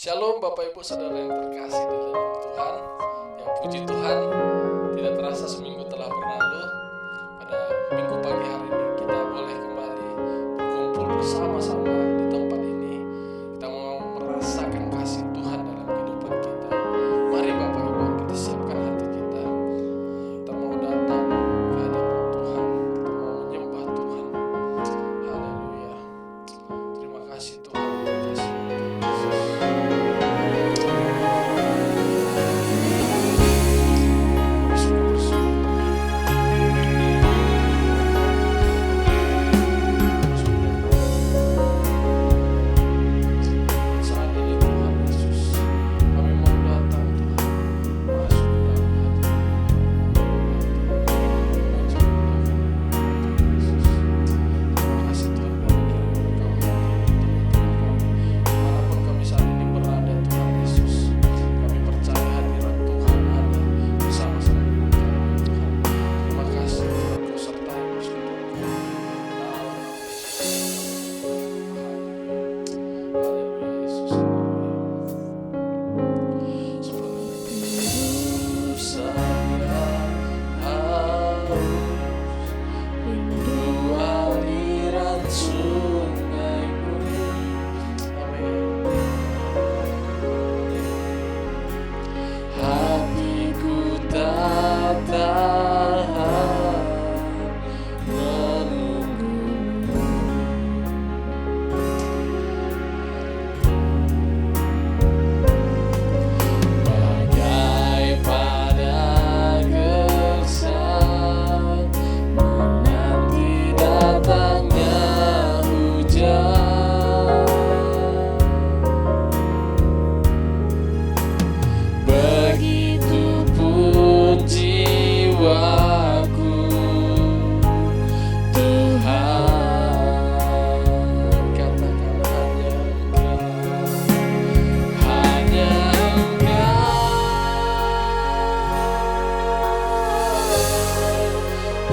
Shalom Bapak Ibu Saudara yang terkasih di dalam Tuhan. Ya puji Tuhan, tidak terasa seminggu telah berlalu. Pada minggu pagi hari ini kita boleh kembali berkumpul bersama-sama di tempat ini. Kita mau merasakan kasih Tuhan dalam kehidupan kita. Mari Bapak Ibu, kita siapkan hati kita. Kita mau datang ke hadapan Tuhan. Kita mau menyembah Tuhan. Haleluya. Terima kasih Tuhan.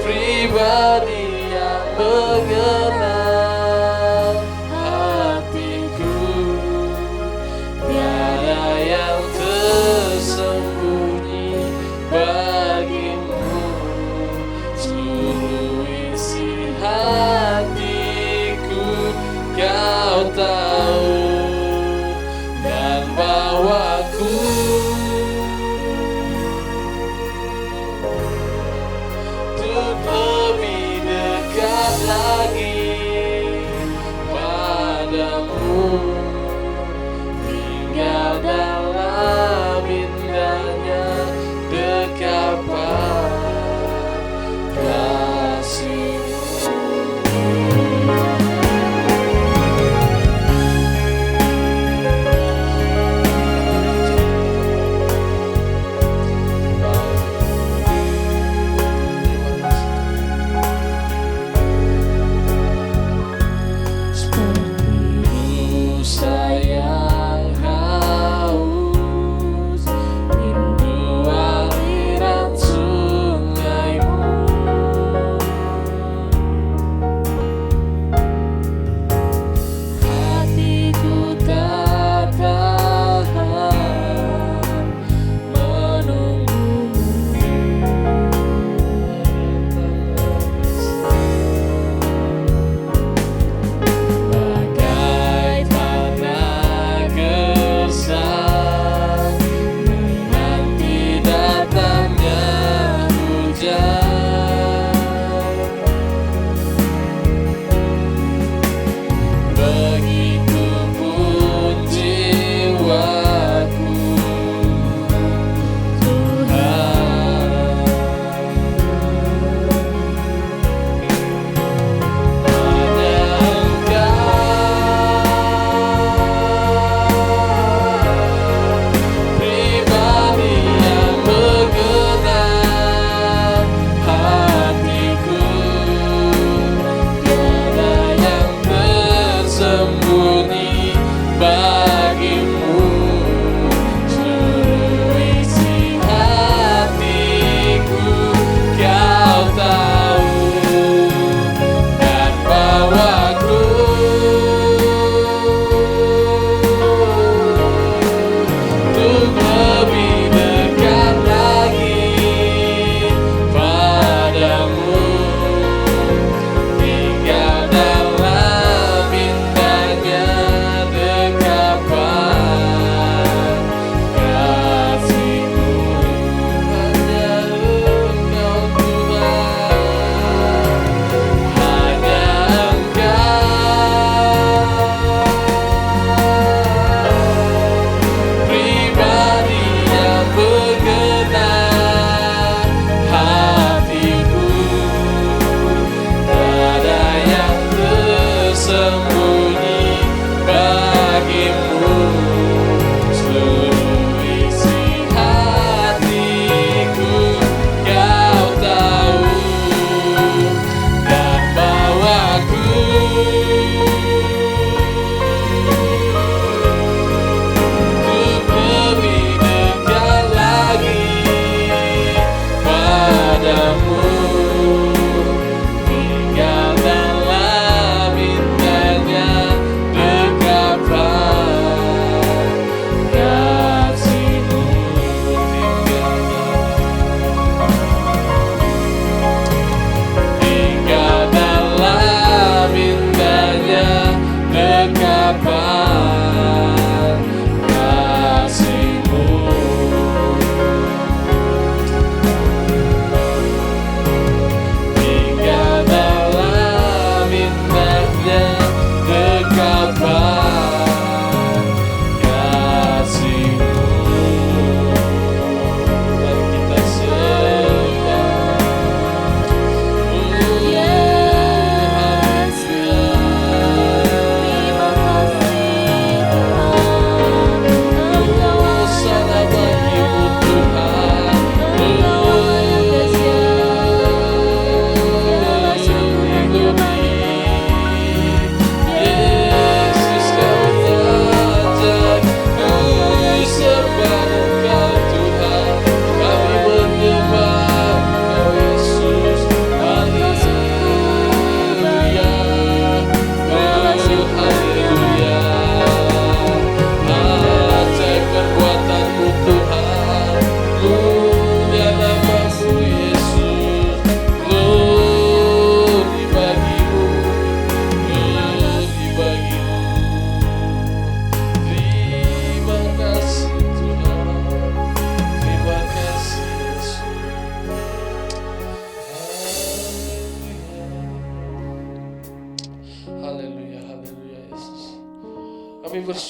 Pribadi yang mengenal hatiku, tiada yang tersembunyi bagimu. Seluruh isi hatiku kau tahu, dan bawaku lebih dekat lagi padamu, tinggal dalam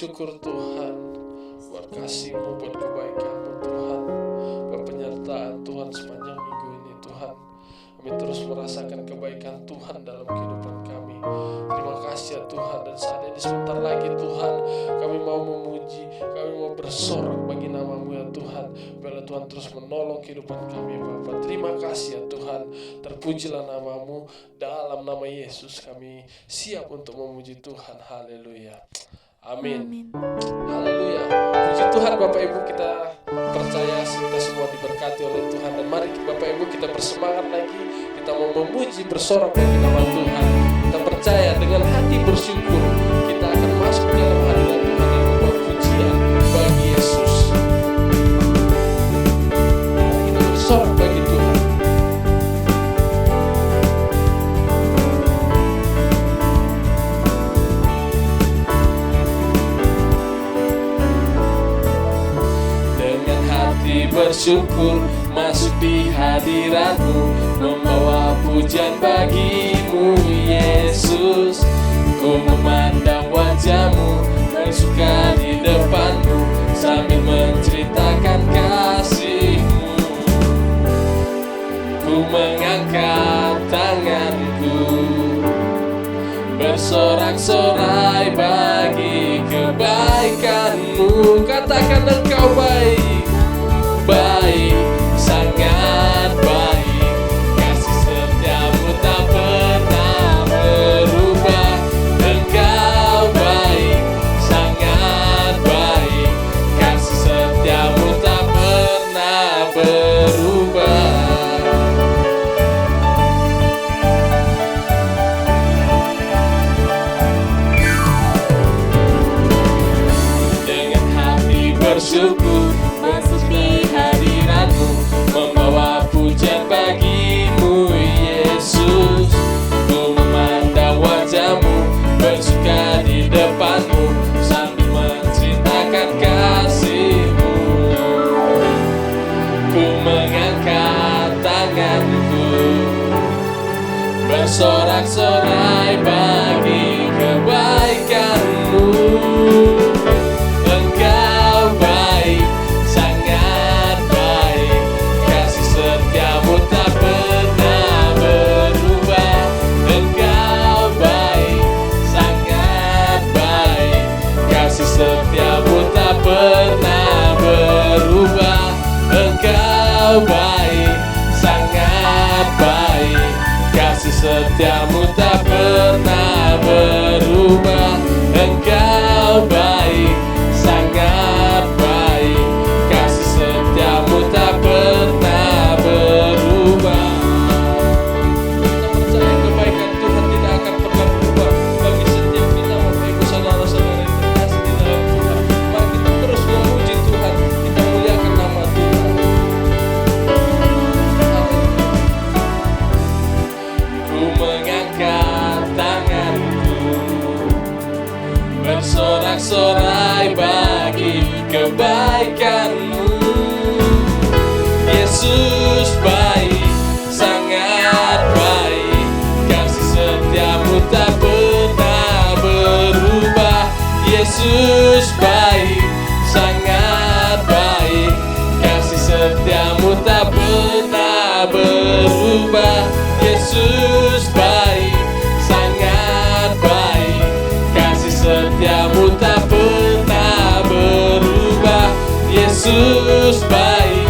bersyukur Tuhan buat kasih-Mu, buat kebaikan-Mu Tuhan, buat penyertaan Tuhan sepanjang minggu ini Tuhan. Kami terus merasakan kebaikan Tuhan dalam kehidupan kami. Terima kasih ya Tuhan. Dan saat ini sebentar lagi Tuhan, kami mau memuji, kami mau bersorak bagi nama-Mu ya Tuhan. Biarlah Tuhan terus menolong kehidupan kami Bapa. Terima kasih ya Tuhan. Terpujilah nama-Mu. Dalam nama Yesus kami siap untuk memuji Tuhan. Haleluya. Amin. Haleluya. Puji Tuhan Bapak Ibu, kita percaya kita semua diberkati oleh Tuhan. Dan mari Bapak Ibu kita bersemangat lagi. Kita mau memuji, bersorak bagi nama Tuhan. Kita percaya dengan hati bersyukur kita akan masuk dalam hadirat Tuhan dan membuat pujian bagi Yesus. Kita bersorak bagi Tuhan. Bersyukur masuk di hadirat-Mu, membawa pujian bagi-Mu Yesus. Ku memandang wajah-Mu, bersuka di depan-Mu, sambil menceritakan kasih-Mu. Ku mengangkat tanganku, bersorak-sorai bagi kebaikan-Mu. Katakan Engkau baik, baik, sangat baik. Kasih setia-Mu tak pernah berubah. Engkau baik, sangat baik. Kasih setia-Mu tak pernah berubah. Dengan hati bersyukur masuk di hadirat-Mu, membawa pujian bagi-Mu Yesus. Ku memandang wajah-Mu, bersuka di depan-Mu, sambil menceritakan kasih-Mu. Ku mengangkat tanganku, bersorak-sorai bagi kebaikan-Mu. Engkau baik, sangat baik. Kasih setia-Mu tak pernah berubah. Engkau baik, sangat baik. Kasih setia-Mu tak pernah berubah. Engkau baik, sangat baik. Kasih setia-Mu tak pernah berubah. Engkau baik, sangat baik. Kasih setia-Mu tak pernah berubah. Kita percaya kebaikan Tuhan tidak akan pernah berubah bagi setiap kita, Bapak Ibu saudara-saudara yang terkasih di dalam Tuhan. Mari kita terus memuji Tuhan, kita muliakan nama Tuhan. Ku mengangkat tanganku, bersorak-sorai bagi kebaikan-Mu. Yesus baik, sangat baik. Kasih setia-Mu tak pernah berubah. Yesus baik, sangat baik. Kasih setia-Mu tak pernah berubah. Yesus baik, sangat baik. Kasih setia-Mu tak pernah berubah. Yesus baik,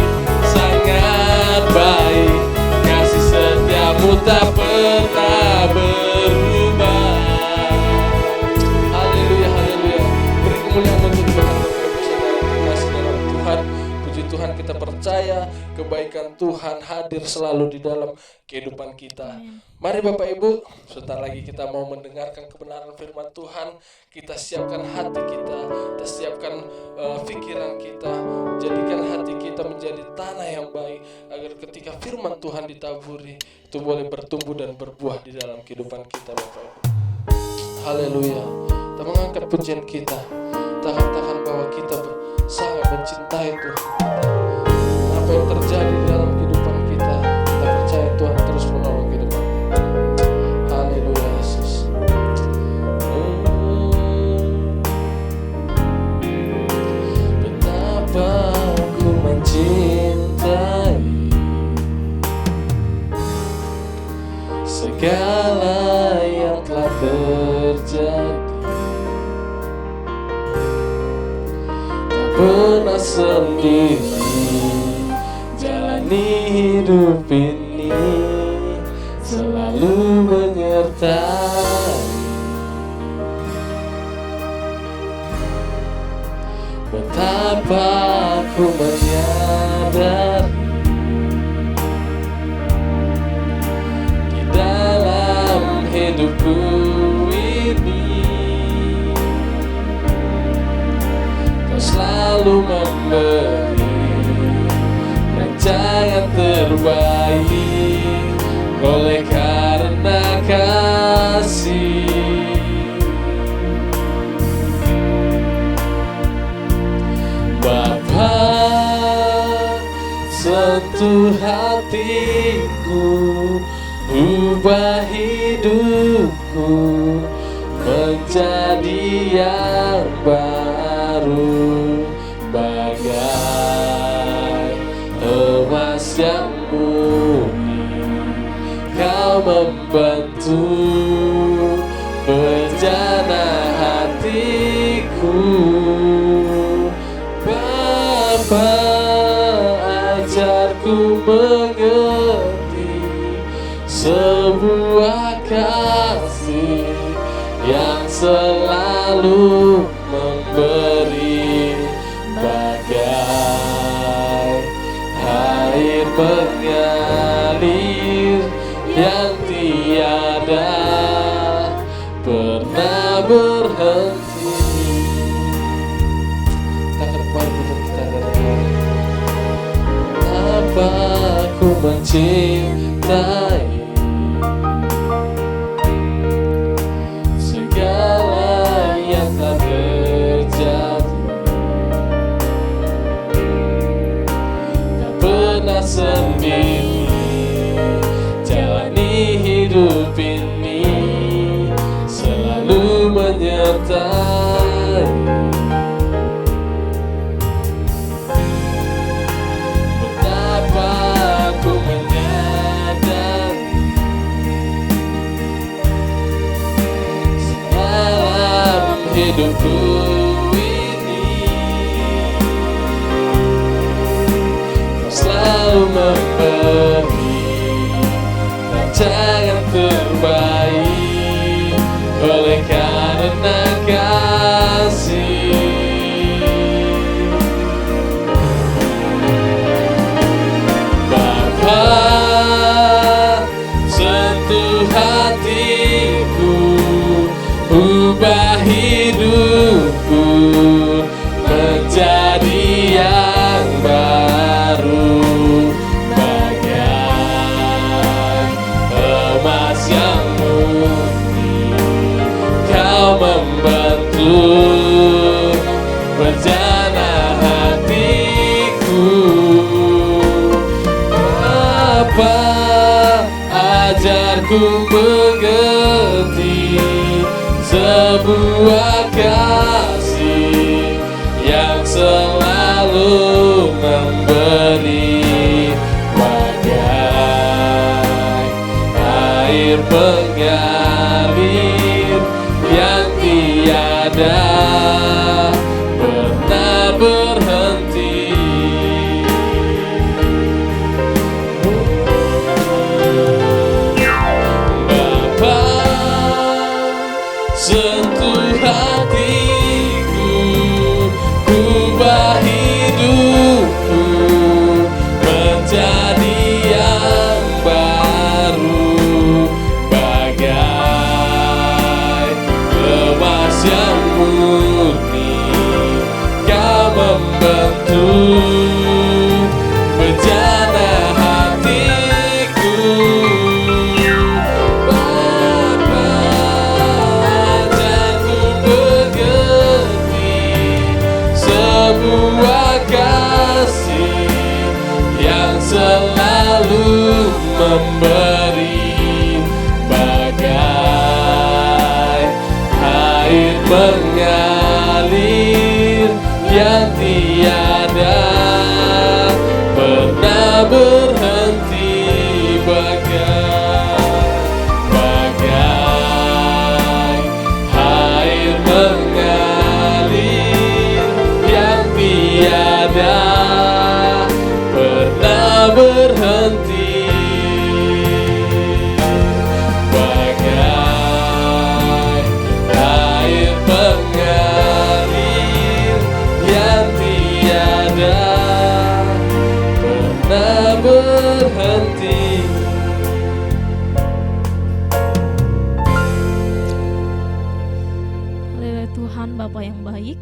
sangat baik. Kasih setia-Mu tak pernah berubah. Haleluya, haleluya. Beri kemuliaan untuk Tuhan, Bapak Ibu saudara terkasih dalam Tuhan. Puji Tuhan, kita percaya kebaikan Tuhan hadir selalu di dalam kehidupan kita. Mari Bapak Ibu, sebentar lagi kita mau mendengarkan kebenaran firman Tuhan. Kita siapkan hati kita, kita siapkan pikiran kita, jadikan hati kita menjadi tanah yang baik, agar ketika firman Tuhan ditaburi, itu boleh bertumbuh dan berbuah di dalam kehidupan kita Bapak Ibu. Haleluya. Kita mengangkat pujian kita, kita katakan bahwa kita sangat mencintai Tuhan. Apa yang terjadi di dalam kehidupan kita, kita percaya Tuhan terus menolong kehidupan kita. Haleluya Yesus. sendiri jalani hidup ini, selalu menyertai. Betapa aku menyadari di dalam hidupku ini Kau selalu memberi rencana yang terbaik oleh karena kasih. Bapa, sentuh hatiku, ubah hidupku menjadi yang baru, bagai emas yang murni. Kau membantu berjana hatiku. Bapa, ajarku mengerti sebuah kasih yang selalu memberi, bagai air mengalir yang tiada pernah berhenti. Aku mencintai segala yang telah terjadi. Tak pernah sendiri jalani hidup ini, selalu menyertai. Hidupku ini Kau selalu memberi rencana yang terbaik oleh karena kasih. Bapa, sentuh hatiku, ubah hidupku menjadi yang baru, bagai emas yang murni. Kau membantu berjana hatiku. Bapa, ajarku mengerti sebuah kasih yang selalu memberi, bagai air mengalir yang tiada pernah berhenti. Bapa, sentuh hatiku, ubah hidupku menjadi yang baru, bagai emas yang murni. Kau membantu berjana hatiku. Sebuah kasih yang selalu memberi, bagai air mengalir yang tiada pernah berhenti, bagai air mengalir yang tiada berhenti, bagai air pengalir yang tiada pernah berhenti. Haleluya Tuhan, Bapa yang baik,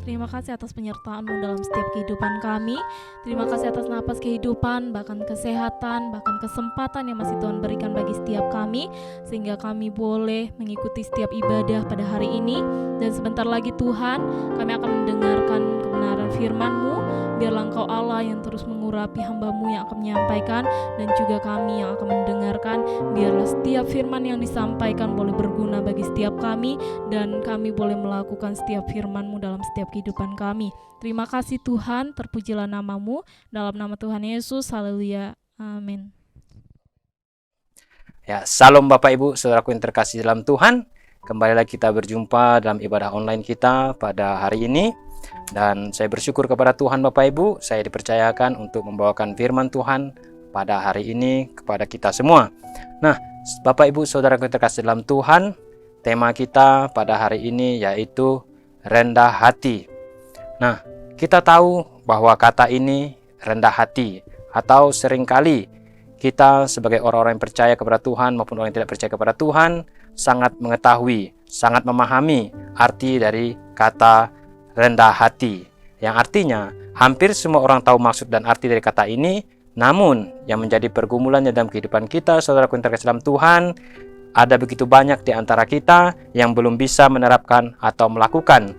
terima kasih atas penyertaan-Mu dalam setiap kehidupan kami. Terima kasih atas napas kehidupan, bahkan kesehatan, bahkan kesempatan yang masih Tuhan berikan bagi setiap kami, sehingga kami boleh mengikuti setiap ibadah pada hari ini. Dan sebentar lagi Tuhan, kami akan mendengarkan kebenaran firman-Mu. Biarlah Engkau Allah yang terus mengurapi hamba-Mu yang akan menyampaikan, dan juga kami yang akan mendengarkan. Biarlah setiap firman yang disampaikan boleh berguna bagi setiap kami, dan kami boleh melakukan setiap firman-Mu dalam setiap kehidupan kami. Terima kasih Tuhan, terpujilah nama-Mu, dalam nama Tuhan Yesus, haleluya, amin. Ya, salam Bapak Ibu, saudaraku yang terkasih dalam Tuhan. Kembali lagi kita berjumpa dalam ibadah online kita pada hari ini. Dan saya bersyukur kepada Tuhan Bapak Ibu, saya dipercayakan untuk membawakan firman Tuhan pada hari ini kepada kita semua. Nah, Bapak Ibu, saudaraku yang terkasih dalam Tuhan, tema kita pada hari ini yaitu rendah hati. Nah, kita tahu bahwa kata ini rendah hati, atau seringkali kita sebagai orang-orang yang percaya kepada Tuhan maupun orang yang tidak percaya kepada Tuhan sangat mengetahui, sangat memahami arti dari kata rendah hati, yang artinya hampir semua orang tahu maksud dan arti dari kata ini. Namun yang menjadi pergumulannya dalam kehidupan kita, saudaraku yang terkasih dalam Tuhan, ada begitu banyak di antara kita yang belum bisa menerapkan atau melakukan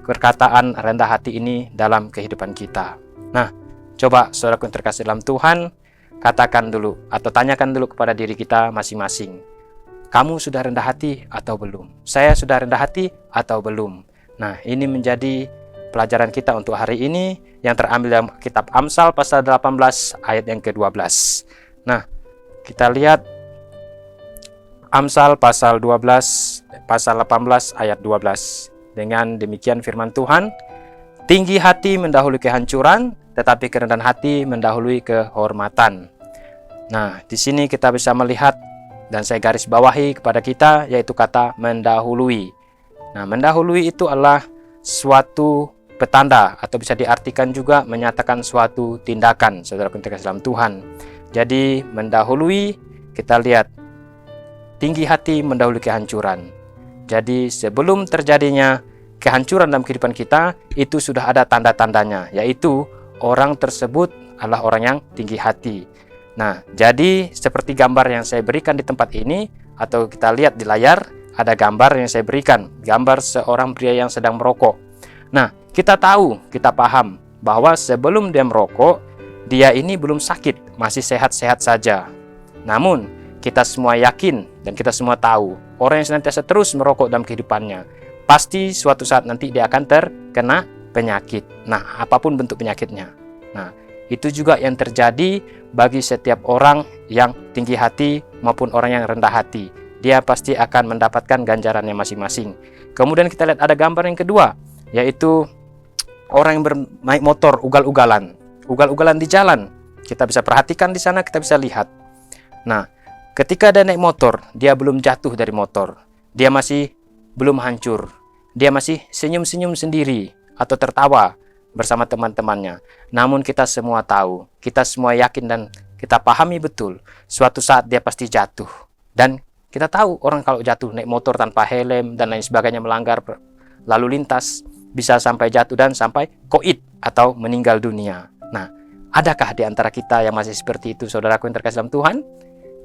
perkataan rendah hati ini dalam kehidupan kita. Nah, coba saudaraku yang terkasih dalam Tuhan, katakan dulu atau tanyakan dulu kepada diri kita masing-masing. Kamu sudah rendah hati atau belum? Saya sudah rendah hati atau belum? Nah, ini menjadi pelajaran kita untuk hari ini yang terambil dalam kitab Amsal pasal 18 ayat yang ke-12. Nah, kita lihat Amsal pasal 12 pasal 18 ayat 12. Dengan demikian firman Tuhan, tinggi hati mendahului kehancuran, tetapi kerendahan hati mendahului kehormatan. Nah, di sini kita bisa melihat dan saya garis bawahi kepada kita yaitu kata mendahului. Nah, mendahului itu adalah suatu petanda atau bisa diartikan juga menyatakan suatu tindakan, saudara yang terkasih dalam Tuhan. Jadi mendahului, kita lihat tinggi hati mendahului kehancuran. Jadi sebelum terjadinya kehancuran dalam kehidupan kita, itu sudah ada tanda-tandanya, yaitu orang tersebut adalah orang yang tinggi hati. Nah, jadi seperti gambar yang saya berikan di tempat ini, atau kita lihat di layar, ada gambar yang saya berikan, gambar seorang pria yang sedang merokok. Nah, kita tahu, kita paham bahwa sebelum dia merokok, dia ini belum sakit, masih sehat-sehat saja. Namun, kita semua yakin dan kita semua tahu, orang yang senantiasa terus merokok dalam kehidupannya, pasti suatu saat nanti dia akan terkena penyakit. Nah, apapun bentuk penyakitnya. Nah, itu juga yang terjadi bagi setiap orang yang tinggi hati maupun orang yang rendah hati. Dia pasti akan mendapatkan ganjarannya masing-masing. Kemudian kita lihat ada gambar yang kedua, yaitu orang yang bernaik motor ugal-ugalan. Ugal-ugalan di jalan. Kita bisa perhatikan di sana, kita bisa lihat. Nah, ketika dia naik motor, dia belum jatuh dari motor. Dia masih belum hancur. Dia masih senyum-senyum sendiri atau tertawa bersama teman-temannya. Namun kita semua tahu, kita semua yakin dan kita pahami betul, suatu saat dia pasti jatuh. Dan kita tahu orang kalau jatuh naik motor tanpa helm dan lain sebagainya, melanggar lalu lintas, bisa sampai jatuh dan sampai koid atau meninggal dunia. Nah, adakah di antara kita yang masih seperti itu, saudaraku yang terkasih dalam Tuhan?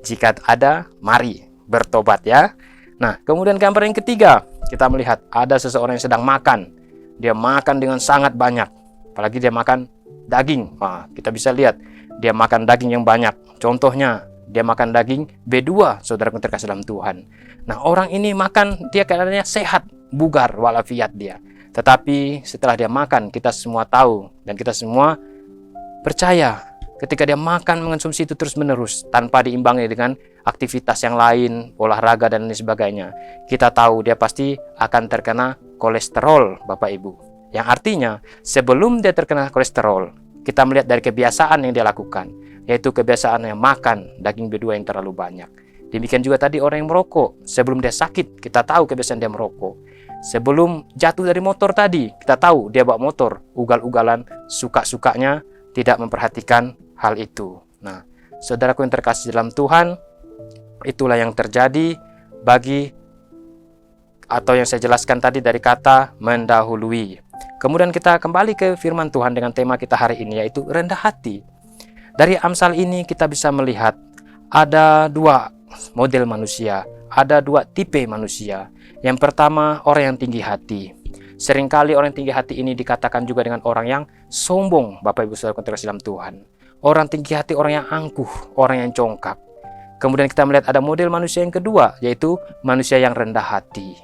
Jika ada, mari bertobat ya. Nah, kemudian gambar yang ketiga, kita melihat ada seseorang yang sedang makan. Dia makan dengan sangat banyak, apalagi dia makan daging. Wah, kita bisa lihat dia makan daging yang banyak. Contohnya, dia makan daging B2, saudaraku yang terkasih dalam Tuhan. Nah, orang ini makan, dia keadaannya sehat, bugar walafiat dia. Tetapi setelah dia makan, kita semua tahu dan kita semua percaya ketika dia makan mengonsumsi itu terus-menerus tanpa diimbangi dengan aktivitas yang lain, olahraga dan lain sebagainya, kita tahu dia pasti akan terkena kolesterol, Bapak Ibu. Yang artinya sebelum dia terkena kolesterol, Kita melihat dari kebiasaan yang dia lakukan, yaitu kebiasaan yang makan daging berdua yang terlalu banyak. Demikian juga tadi orang yang merokok. Sebelum dia sakit, kita tahu kebiasaan dia merokok. Sebelum jatuh dari motor tadi, kita tahu dia bawa motor, ugal-ugalan, suka-sukanya, tidak memperhatikan hal itu. Nah, saudaraku yang terkasih dalam Tuhan, itulah yang terjadi bagi, atau yang saya jelaskan tadi dari kata mendahului. Kemudian kita kembali ke firman Tuhan dengan tema kita hari ini, yaitu rendah hati. Dari Amsal ini kita bisa melihat ada dua model manusia, ada dua tipe manusia. Yang pertama, orang yang tinggi hati. Seringkali orang yang tinggi hati ini dikatakan juga dengan orang yang sombong, Bapak Ibu Saudara terkasih dalam Tuhan. Orang tinggi hati, orang yang angkuh, orang yang congkak. Kemudian kita melihat ada model manusia yang kedua, yaitu manusia yang rendah hati.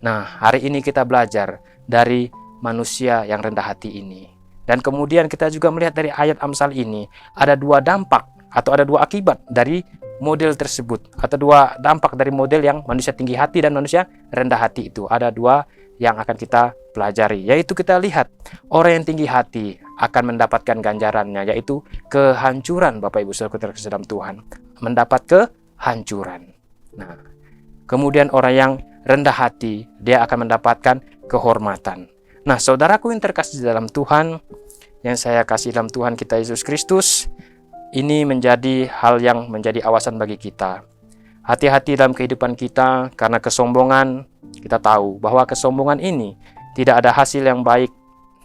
Nah, hari ini kita belajar dari manusia yang rendah hati ini. Dan kemudian kita juga melihat dari ayat Amsal ini, ada dua dampak atau ada dua akibat dari model tersebut, atau dua dampak dari model yang manusia tinggi hati dan manusia rendah hati itu. Ada dua yang akan kita pelajari, yaitu kita lihat orang yang tinggi hati akan mendapatkan ganjarannya, yaitu kehancuran, Bapak Ibu Saudara terkasih dalam Tuhan, mendapat kehancuran. Nah, kemudian orang yang rendah hati, dia akan mendapatkan kehormatan. Nah, saudaraku yang terkasih dalam Tuhan, yang saya kasih dalam Tuhan kita Yesus Kristus, ini menjadi hal yang menjadi awasan bagi kita. Hati-hati dalam kehidupan kita, karena kesombongan, kita tahu bahwa kesombongan ini tidak ada hasil yang baik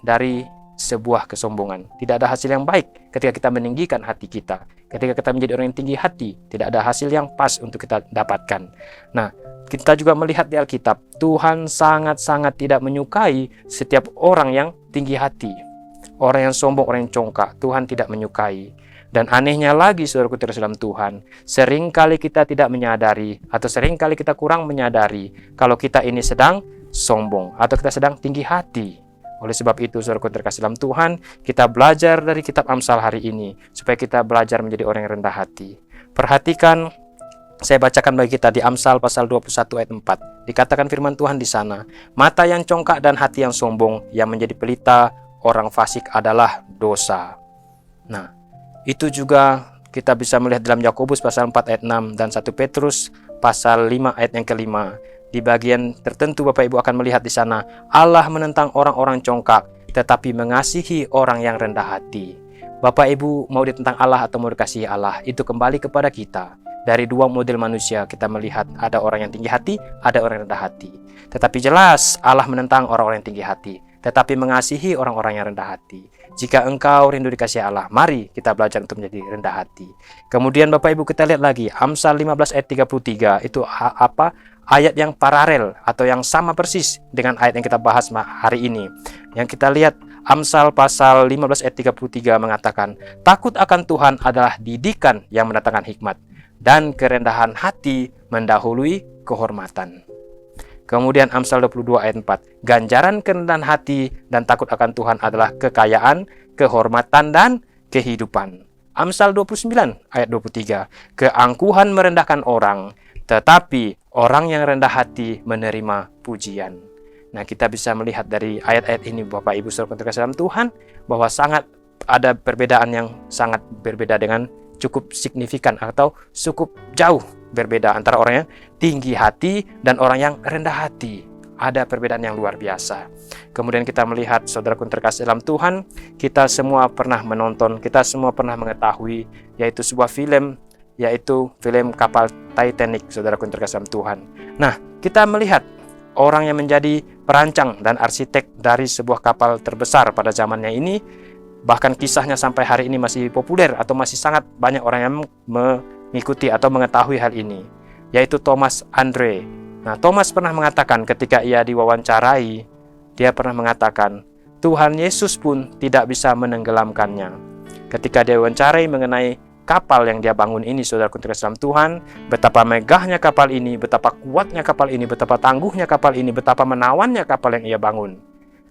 dari sebuah kesombongan. Tidak ada hasil yang baik ketika kita meninggikan hati kita. Ketika kita menjadi orang yang tinggi hati, tidak ada hasil yang pas untuk kita dapatkan. Nah, kita juga melihat di Alkitab, Tuhan sangat-sangat tidak menyukai setiap orang yang tinggi hati. Orang yang sombong, orang yang congkak, Tuhan tidak menyukai. Dan anehnya lagi, saudaraku terkasih dalam Tuhan, seringkali kita tidak menyadari, atau seringkali kita kurang menyadari kalau kita ini sedang sombong, atau kita sedang tinggi hati. Oleh sebab itu, saudaraku terkasih dalam Tuhan, kita belajar dari kitab Amsal hari ini, supaya kita belajar menjadi orang yang rendah hati. Perhatikan, saya bacakan bagi kita di Amsal pasal 21 ayat 4. Dikatakan firman Tuhan di sana, mata yang congkak dan hati yang sombong, yang menjadi pelita orang fasik adalah dosa. Nah, itu juga kita bisa melihat dalam Yakobus pasal 4 ayat 6 dan 1 Petrus pasal 5 ayat yang kelima. Di bagian tertentu Bapak Ibu akan melihat di sana, Allah menentang orang-orang congkak, tetapi mengasihi orang yang rendah hati. Bapak Ibu mau ditentang Allah atau mau dikasihi Allah, itu kembali kepada kita. Dari dua model manusia kita melihat ada orang yang tinggi hati, ada orang yang rendah hati. Tetapi jelas Allah menentang orang-orang yang tinggi hati, tetapi mengasihi orang-orang yang rendah hati. Jika engkau rindu dikasihi Allah, mari kita belajar untuk menjadi rendah hati. Kemudian Bapak Ibu kita lihat lagi, Amsal 15 ayat 33, itu apa? Ayat yang paralel atau yang sama persis dengan ayat yang kita bahas hari ini. Yang kita lihat Amsal pasal 15 ayat 33 mengatakan, takut akan Tuhan adalah didikan yang mendatangkan hikmat, dan kerendahan hati mendahului kehormatan. Kemudian Amsal 22 ayat 4, ganjaran kerendahan hati dan takut akan Tuhan adalah kekayaan, kehormatan, dan kehidupan. Amsal 29 ayat 23, keangkuhan merendahkan orang, tetapi orang yang rendah hati menerima pujian. Nah, kita bisa melihat dari ayat-ayat ini Bapak Ibu Saudara terkasih dalam Tuhan, bahwa sangat ada perbedaan yang sangat berbeda dengan cukup signifikan atau cukup jauh berbeda antara orang yang tinggi hati dan orang yang rendah hati. Ada perbedaan yang luar biasa. Kemudian kita melihat, saudaraku terkasih dalam Tuhan, kita semua pernah menonton, kita semua pernah mengetahui, yaitu sebuah film, yaitu film kapal Titanic, saudaraku terkasih dalam Tuhan. Nah, kita melihat orang yang menjadi perancang dan arsitek dari sebuah kapal terbesar pada zamannya ini, bahkan kisahnya sampai hari ini masih populer atau masih sangat banyak orang yang mengikuti atau mengetahui hal ini, yaitu Thomas Andre. Nah, Thomas pernah mengatakan ketika ia diwawancarai, dia pernah mengatakan, Tuhan Yesus pun tidak bisa menenggelamkannya. Ketika dia diwawancarai mengenai kapal yang dia bangun ini, saudaraku terkasih dalam Tuhan, betapa megahnya kapal ini, betapa kuatnya kapal ini, betapa tangguhnya kapal ini, betapa menawannya kapal yang ia bangun.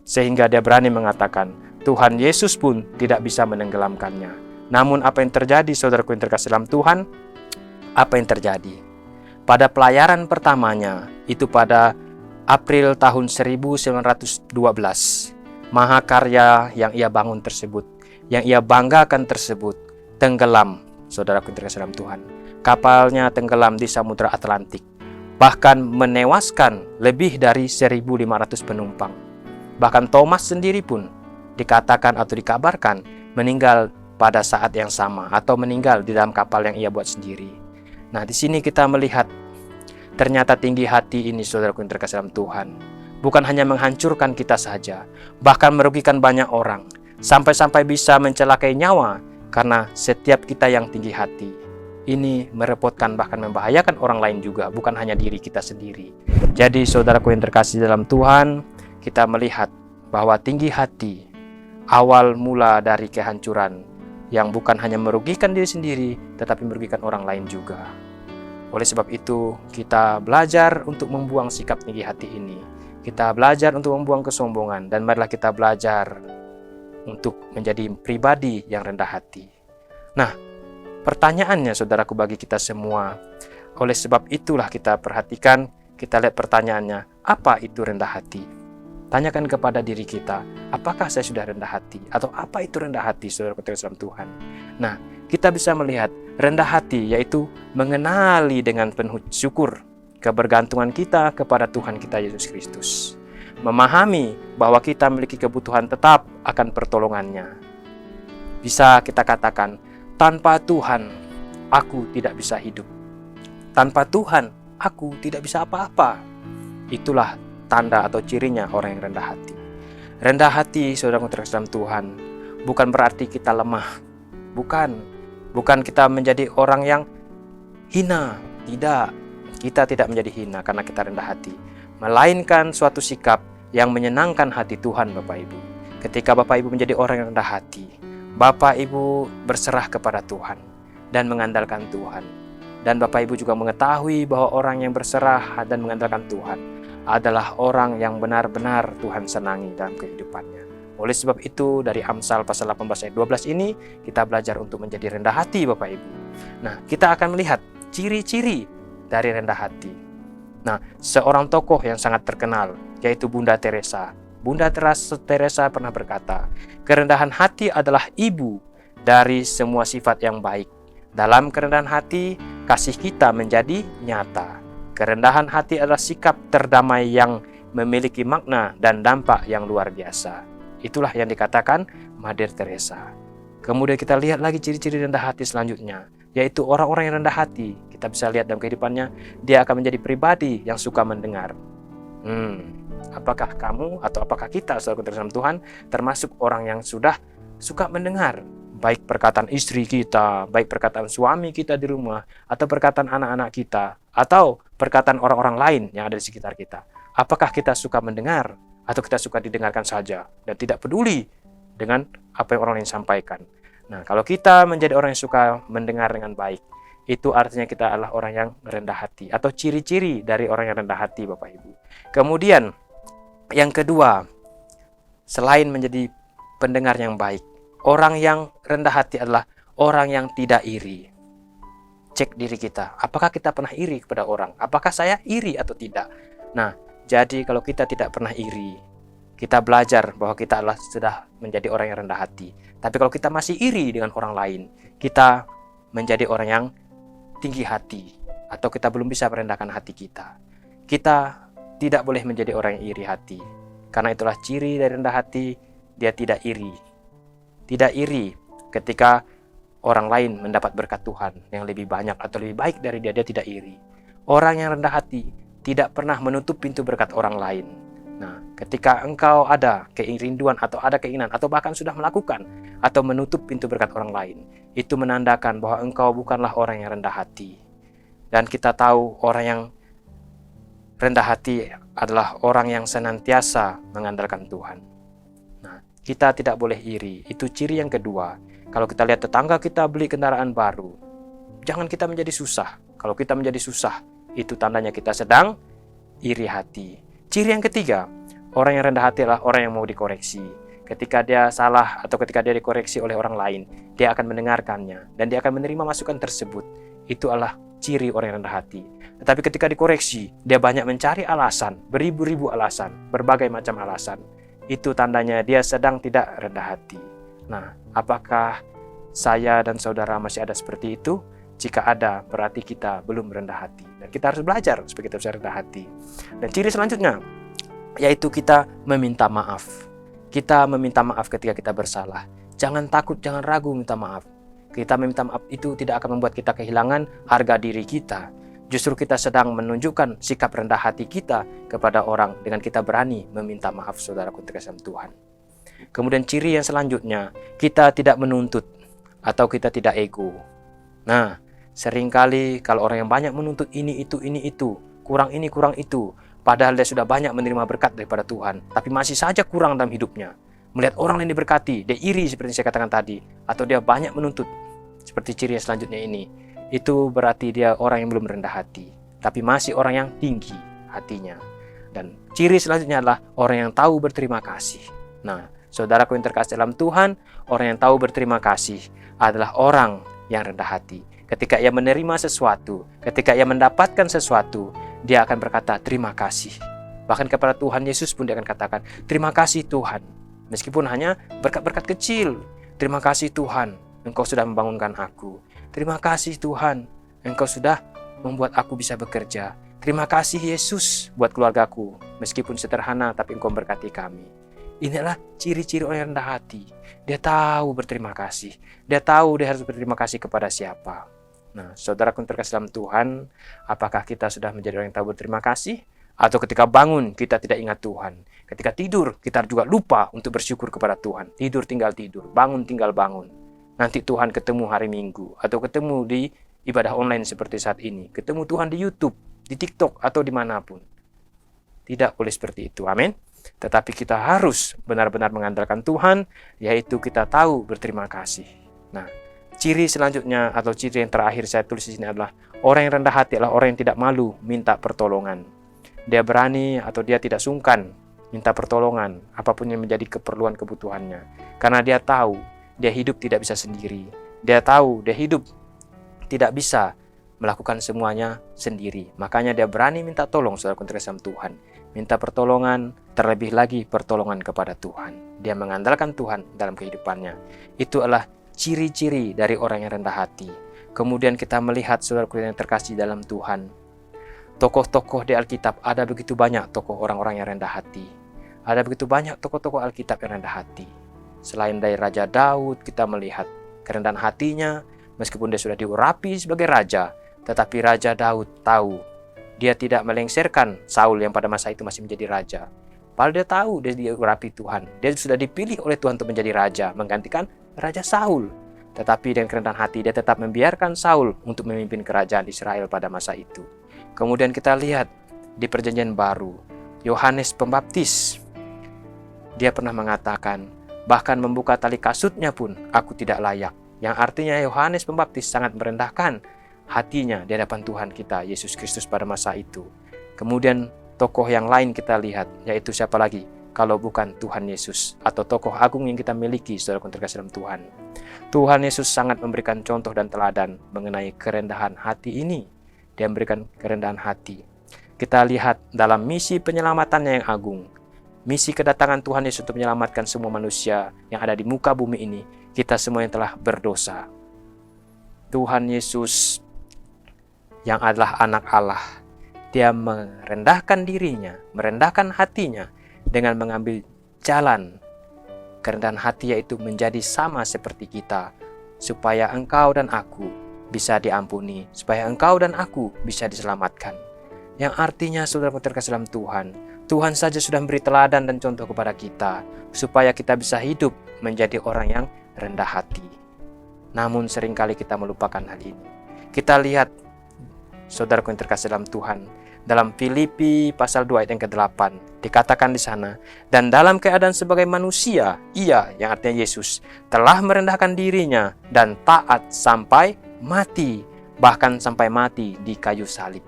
Sehingga dia berani mengatakan, Tuhan Yesus pun tidak bisa menenggelamkannya. Namun apa yang terjadi, saudaraku yang terkasih dalam Tuhan? Apa yang terjadi? Pada pelayaran pertamanya, itu pada April tahun 1912, mahakarya yang ia bangun tersebut, yang ia banggakan tersebut, tenggelam, saudaraku yang terkasih dalam Tuhan. Kapalnya tenggelam di Samudra Atlantik, bahkan menewaskan lebih dari 1.500 penumpang. Bahkan Thomas sendiri pun dikatakan atau dikabarkan meninggal pada saat yang sama, atau meninggal di dalam kapal yang ia buat sendiri. Nah, di sini kita melihat ternyata tinggi hati ini, saudaraku yang terkasih dalam Tuhan, bukan hanya menghancurkan kita saja, bahkan merugikan banyak orang, sampai-sampai bisa mencelakai nyawa, karena setiap kita yang tinggi hati ini merepotkan, bahkan membahayakan orang lain juga, bukan hanya diri kita sendiri. Jadi saudaraku yang terkasih dalam Tuhan, kita melihat bahwa tinggi hati awal mula dari kehancuran yang bukan hanya merugikan diri sendiri, tetapi merugikan orang lain juga. Oleh sebab itu, kita belajar untuk membuang sikap tinggi hati ini. Kita belajar untuk membuang kesombongan, dan marilah kita belajar untuk menjadi pribadi yang rendah hati. Nah, pertanyaannya saudaraku bagi kita semua, oleh sebab itulah kita perhatikan, kita lihat pertanyaannya, apa itu rendah hati? Tanyakan kepada diri kita, apakah saya sudah rendah hati? Atau apa itu rendah hati, saudaraku terkasih dalam Tuhan? Nah, kita bisa melihat rendah hati yaitu mengenali dengan penuh syukur kebergantungan kita kepada Tuhan kita Yesus Kristus. Memahami bahwa kita memiliki kebutuhan tetap akan pertolongannya. Bisa kita katakan, tanpa Tuhan aku tidak bisa hidup. Tanpa Tuhan aku tidak bisa apa-apa. Itulah tanda atau cirinya orang yang rendah hati. Rendah hati, saudaraku terkasih dalam Tuhan, bukan berarti kita lemah. Bukan kita menjadi orang yang hina. Tidak, kita tidak menjadi hina karena kita rendah hati. Melainkan suatu sikap yang menyenangkan hati Tuhan, Bapak Ibu. Ketika Bapak Ibu menjadi orang yang rendah hati, Bapak Ibu berserah kepada Tuhan dan mengandalkan Tuhan. Dan Bapak Ibu juga mengetahui bahwa orang yang berserah dan mengandalkan Tuhan adalah orang yang benar-benar Tuhan senangi dalam kehidupannya. Oleh sebab itu, dari Amsal pasal 18 ayat 12 ini, kita belajar untuk menjadi rendah hati, Bapak Ibu. Nah, kita akan melihat ciri-ciri dari rendah hati. Nah, seorang tokoh yang sangat terkenal, yaitu Bunda Teresa. Bunda Teresa pernah berkata, kerendahan hati adalah ibu dari semua sifat yang baik. Dalam kerendahan hati, kasih kita menjadi nyata. Kerendahan hati adalah sikap terdamai yang memiliki makna dan dampak yang luar biasa. Itulah yang dikatakan Mother Teresa. Kemudian kita lihat lagi ciri-ciri rendah hati selanjutnya, yaitu orang-orang yang rendah hati. Kita bisa lihat dalam kehidupannya, dia akan menjadi pribadi yang suka mendengar. Apakah kamu atau apakah kita, saudara dalam Tuhan, termasuk orang yang sudah suka mendengar? Baik perkataan istri kita, baik perkataan suami kita di rumah, atau perkataan anak-anak kita, atau perkataan orang-orang lain yang ada di sekitar kita. Apakah kita suka mendengar, atau kita suka didengarkan saja, dan tidak peduli dengan apa yang orang lain sampaikan. Nah, kalau kita menjadi orang yang suka mendengar dengan baik, itu artinya kita adalah orang yang rendah hati, atau ciri-ciri dari orang yang rendah hati, Bapak Ibu. Kemudian, yang kedua, selain menjadi pendengar yang baik, orang yang rendah hati adalah orang yang tidak iri. Cek diri kita, apakah kita pernah iri kepada orang? Apakah saya iri atau tidak? Nah, jadi kalau kita tidak pernah iri, kita belajar bahwa kita adalah sudah menjadi orang yang rendah hati. Tapi kalau kita masih iri dengan orang lain, kita menjadi orang yang tinggi hati, atau kita belum bisa merendahkan hati kita. Kita tidak boleh menjadi orang yang iri hati, karena itulah ciri dari rendah hati, dia tidak iri. Tidak iri ketika orang lain mendapat berkat Tuhan yang lebih banyak atau lebih baik dari dia, dia tidak iri. Orang yang rendah hati tidak pernah menutup pintu berkat orang lain. Nah, ketika engkau ada keinginduan atau ada keinginan atau bahkan sudah melakukan atau menutup pintu berkat orang lain, itu menandakan bahwa engkau bukanlah orang yang rendah hati. Dan kita tahu orang yang rendah hati adalah orang yang senantiasa mengandalkan Tuhan. Nah, kita tidak boleh iri. Itu ciri yang kedua. Kalau kita lihat tetangga kita beli kendaraan baru, jangan kita menjadi susah. Kalau kita menjadi susah, itu tandanya kita sedang iri hati. Ciri yang ketiga, orang yang rendah hati adalah orang yang mau dikoreksi. Ketika dia salah atau ketika dia dikoreksi oleh orang lain, dia akan mendengarkannya dan dia akan menerima masukan tersebut. Itu adalah ciri orang yang rendah hati. Tetapi ketika dikoreksi, dia banyak mencari alasan, beribu-ribu alasan, berbagai macam alasan. itu tandanya dia sedang tidak rendah hati. Nah, apakah saya dan saudara masih ada seperti itu? Jika ada, berarti kita belum rendah hati. Dan kita harus belajar supaya kita bisa rendah hati. Dan ciri selanjutnya, yaitu kita meminta maaf. Kita meminta maaf ketika kita bersalah. Jangan takut, jangan ragu minta maaf. Kita meminta maaf itu tidak akan membuat kita kehilangan harga diri kita. Justru kita sedang menunjukkan sikap rendah hati kita kepada orang dengan kita berani meminta maaf, saudaraku terkasih Tuhan. Kemudian ciri yang selanjutnya, kita tidak menuntut atau kita tidak ego. Nah, seringkali kalau orang yang banyak menuntut ini itu, kurang ini kurang itu, padahal dia sudah banyak menerima berkat daripada Tuhan, tapi masih saja kurang dalam hidupnya. Melihat orang lain diberkati, dia iri seperti saya katakan tadi, atau dia banyak menuntut, seperti ciri yang selanjutnya ini. Itu berarti dia orang yang belum rendah hati, tapi masih orang yang tinggi hatinya. Dan ciri selanjutnya adalah orang yang tahu berterima kasih. Nah, saudaraku yang terkasih dalam Tuhan, orang yang tahu berterima kasih adalah orang yang rendah hati. Ketika ia menerima sesuatu, ketika ia mendapatkan sesuatu, dia akan berkata terima kasih. Bahkan kepada Tuhan Yesus pun dia akan katakan, terima kasih Tuhan. Meskipun hanya berkat-berkat kecil. Terima kasih Tuhan, Engkau sudah membangunkan aku. Terima kasih Tuhan, Engkau sudah membuat aku bisa bekerja. Terima kasih Yesus buat keluargaku. Meskipun sederhana, tapi Engkau berkati kami. Inilah ciri-ciri orang yang rendah hati. Dia tahu berterima kasih. Dia tahu dia harus berterima kasih kepada siapa. Nah, saudaraku terkasih dalam Tuhan, apakah kita sudah menjadi orang yang tahu berterima kasih? Atau ketika bangun, kita tidak ingat Tuhan. Ketika tidur, kita juga lupa untuk bersyukur kepada Tuhan. Tidur tinggal tidur, bangun tinggal bangun. Nanti Tuhan ketemu hari Minggu, atau ketemu di ibadah online seperti saat ini. Ketemu Tuhan di YouTube, di TikTok, atau dimanapun. Tidak boleh seperti itu, amin. Tetapi kita harus benar-benar mengandalkan Tuhan, yaitu kita tahu berterima kasih. Nah, ciri selanjutnya atau ciri yang terakhir saya tulis di sini adalah orang yang rendah hati adalah orang yang tidak malu minta pertolongan. Dia berani atau dia tidak sungkan minta pertolongan apapun yang menjadi keperluan kebutuhannya. Karena dia tahu dia hidup tidak bisa sendiri. Dia tahu dia hidup tidak bisa melakukan semuanya sendiri. Makanya dia berani minta tolong, saudara terkasih Tuhan. Minta pertolongan, terlebih lagi pertolongan kepada Tuhan. Dia mengandalkan Tuhan dalam kehidupannya. Itu adalah ciri-ciri dari orang yang rendah hati. Kemudian kita melihat saudaraku yang terkasih dalam Tuhan. Tokoh-tokoh di Alkitab, ada begitu banyak tokoh orang-orang yang rendah hati. Ada begitu banyak tokoh-tokoh Alkitab yang rendah hati. Selain dari Raja Daud, kita melihat kerendahan hatinya. Meskipun dia sudah diurapi sebagai raja, tetapi Raja Daud tahu dia tidak melengsarkan Saul yang pada masa itu masih menjadi raja. Padahal dia tahu dia diurapi Tuhan. Dia sudah dipilih oleh Tuhan untuk menjadi raja, menggantikan Raja Saul. Tetapi dengan kerendahan hati dia tetap membiarkan Saul untuk memimpin kerajaan Israel pada masa itu. Kemudian kita lihat di Perjanjian Baru, Yohanes Pembaptis. Dia pernah mengatakan, bahkan membuka tali kasutnya pun aku tidak layak. Yang artinya Yohanes Pembaptis sangat merendahkan hatinya di hadapan Tuhan kita, Yesus Kristus pada masa itu. Kemudian tokoh yang lain kita lihat, yaitu siapa lagi? Kalau bukan Tuhan Yesus atau tokoh agung yang kita miliki, saudara terkasih dalam Tuhan. Tuhan Yesus sangat memberikan contoh dan teladan mengenai kerendahan hati ini. Dia memberikan kerendahan hati. Kita lihat dalam misi penyelamatannya yang agung. Misi kedatangan Tuhan Yesus untuk menyelamatkan semua manusia yang ada di muka bumi ini. Kita semua yang telah berdosa. Tuhan Yesus yang adalah anak Allah. Dia merendahkan dirinya, merendahkan hatinya dengan mengambil jalan kerendahan hati, yaitu menjadi sama seperti kita, supaya engkau dan aku bisa diampuni, supaya engkau dan aku bisa diselamatkan. Yang artinya saudara terkasih dalam Tuhan, Tuhan saja sudah memberi teladan dan contoh kepada kita, supaya kita bisa hidup menjadi orang yang rendah hati. Namun seringkali kita melupakan hal ini. Kita lihat saudaraku yang terkasih dalam Tuhan, dalam Filipi pasal 2 ayat yang ke-8 dikatakan di sana, dan dalam keadaan sebagai manusia, ia, yang artinya Yesus, telah merendahkan dirinya dan taat sampai mati, bahkan sampai mati di kayu salib.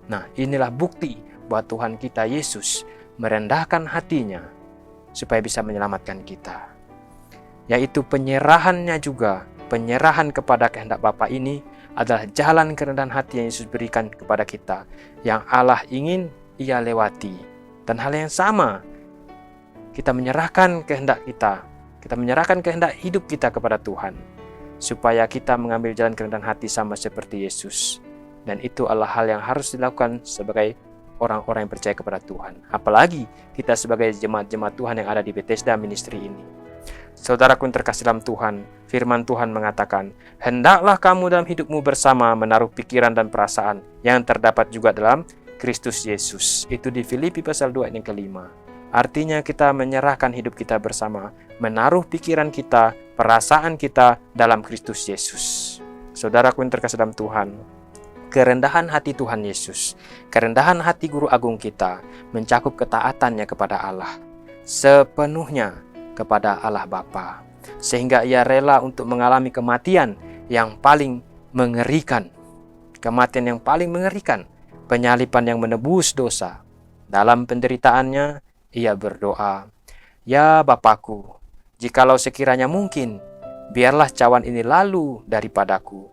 Nah, inilah bukti bahwa Tuhan kita Yesus merendahkan hatinya supaya bisa menyelamatkan kita. Yaitu penyerahannya juga, penyerahan kepada kehendak Bapa ini adalah jalan kerendahan hati yang Yesus berikan kepada kita, yang Allah ingin ia lewati. Dan hal yang sama kita menyerahkan kehendak kita menyerahkan kehendak hidup kita kepada Tuhan, supaya kita mengambil jalan kerendahan hati sama seperti Yesus. Dan itu adalah hal yang harus dilakukan sebagai orang-orang yang percaya kepada Tuhan. Apalagi kita sebagai jemaat-jemaat Tuhan yang ada di Bethesda Ministry ini. Saudaraku yang terkasih dalam Tuhan, firman Tuhan mengatakan, hendaklah kamu dalam hidupmu bersama menaruh pikiran dan perasaan yang terdapat juga dalam Kristus Yesus. Itu di Filipi pasal 2 ayat yang kelima. Artinya kita menyerahkan hidup kita bersama, menaruh pikiran kita, perasaan kita dalam Kristus Yesus. Saudaraku yang terkasih dalam Tuhan, kerendahan hati Tuhan Yesus, kerendahan hati Guru Agung kita mencakup ketaatannya kepada Allah sepenuhnya kepada Allah Bapa, sehingga ia rela untuk mengalami kematian yang paling mengerikan, penyaliban yang menebus dosa. Dalam penderitaannya ia berdoa, "Ya Bapakku, jikalau sekiranya mungkin, biarlah cawan ini lalu daripadaku,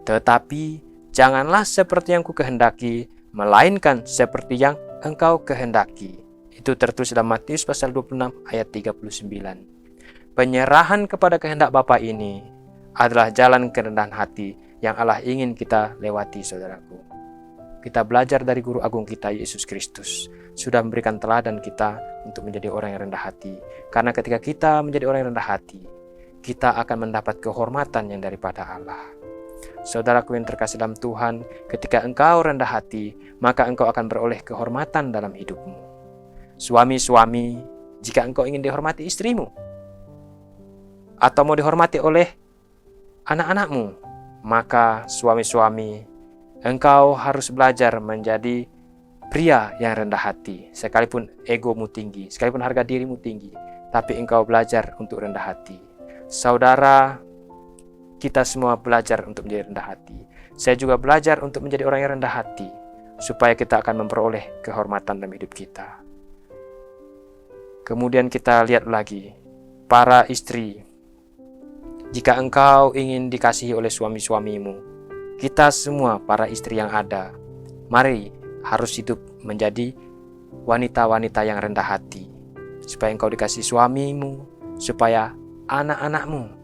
tetapi janganlah seperti yang kukehendaki, melainkan seperti yang Engkau kehendaki." Itu tertulis dalam Matius pasal 26 ayat 39. Penyerahan kepada kehendak Bapa ini adalah jalan kerendahan hati yang Allah ingin kita lewati, saudaraku. Kita belajar dari Guru Agung kita, Yesus Kristus, sudah memberikan teladan kita untuk menjadi orang yang rendah hati. Karena ketika kita menjadi orang yang rendah hati, kita akan mendapat kehormatan yang daripada Allah. Saudaraku yang terkasih dalam Tuhan, ketika engkau rendah hati, maka engkau akan beroleh kehormatan dalam hidupmu. Suami-suami, jika engkau ingin dihormati istrimu, atau mau dihormati oleh anak-anakmu, maka suami-suami, engkau harus belajar menjadi pria yang rendah hati. Sekalipun egomu tinggi, sekalipun harga dirimu tinggi, tapi engkau belajar untuk rendah hati. Saudara, kita semua belajar untuk menjadi rendah hati. Saya juga belajar untuk menjadi orang yang rendah hati, supaya kita akan memperoleh kehormatan dalam hidup kita. Kemudian kita lihat lagi, para istri, jika engkau ingin dikasihi oleh suami-suamimu, kita semua para istri yang ada, mari harus hidup menjadi wanita-wanita yang rendah hati, supaya engkau dikasihi suamimu, supaya anak-anakmu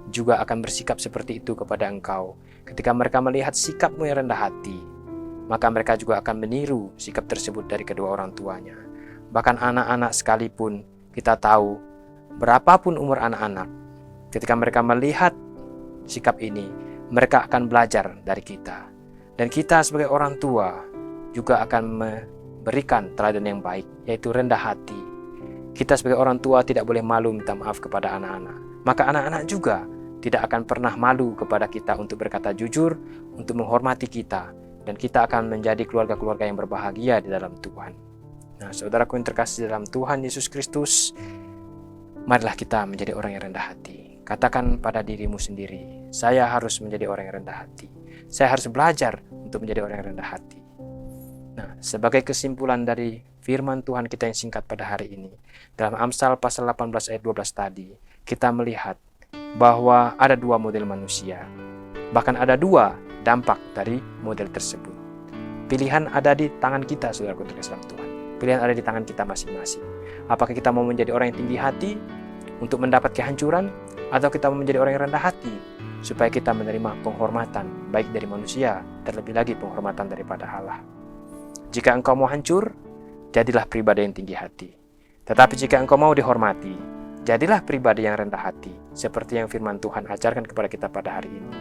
juga akan bersikap seperti itu kepada engkau. Ketika mereka melihat sikapmu yang rendah hati, maka mereka juga akan meniru sikap tersebut dari kedua orang tuanya. Bahkan anak-anak sekalipun, kita tahu berapapun umur anak-anak, ketika mereka melihat sikap ini, mereka akan belajar dari kita. Dan kita sebagai orang tua juga akan memberikan teladan yang baik, yaitu rendah hati. Kita sebagai orang tua tidak boleh malu minta maaf kepada anak-anak. Maka anak-anak juga tidak akan pernah malu kepada kita untuk berkata jujur, untuk menghormati kita. Dan kita akan menjadi keluarga-keluarga yang berbahagia di dalam Tuhan. Nah, saudaraku yang terkasih dalam Tuhan Yesus Kristus, marilah kita menjadi orang yang rendah hati. Katakan pada dirimu sendiri, saya harus menjadi orang yang rendah hati. Saya harus belajar untuk menjadi orang yang rendah hati. Nah, sebagai kesimpulan dari firman Tuhan kita yang singkat pada hari ini, dalam Amsal pasal 18 ayat 12 tadi, kita melihat bahwa ada dua model manusia. Bahkan ada dua dampak dari model tersebut. Pilihan ada di tangan kita, saudaraku terkasih dalam Tuhan. Pilihan ada di tangan kita masing-masing. Apakah kita mau menjadi orang yang tinggi hati untuk mendapat kehancuran, atau kita mau menjadi orang yang rendah hati supaya kita menerima penghormatan baik dari manusia, terlebih lagi penghormatan daripada Allah. Jika engkau mau hancur, jadilah pribadi yang tinggi hati. Tetapi jika engkau mau dihormati, jadilah pribadi yang rendah hati, seperti yang firman Tuhan ajarkan kepada kita pada hari ini.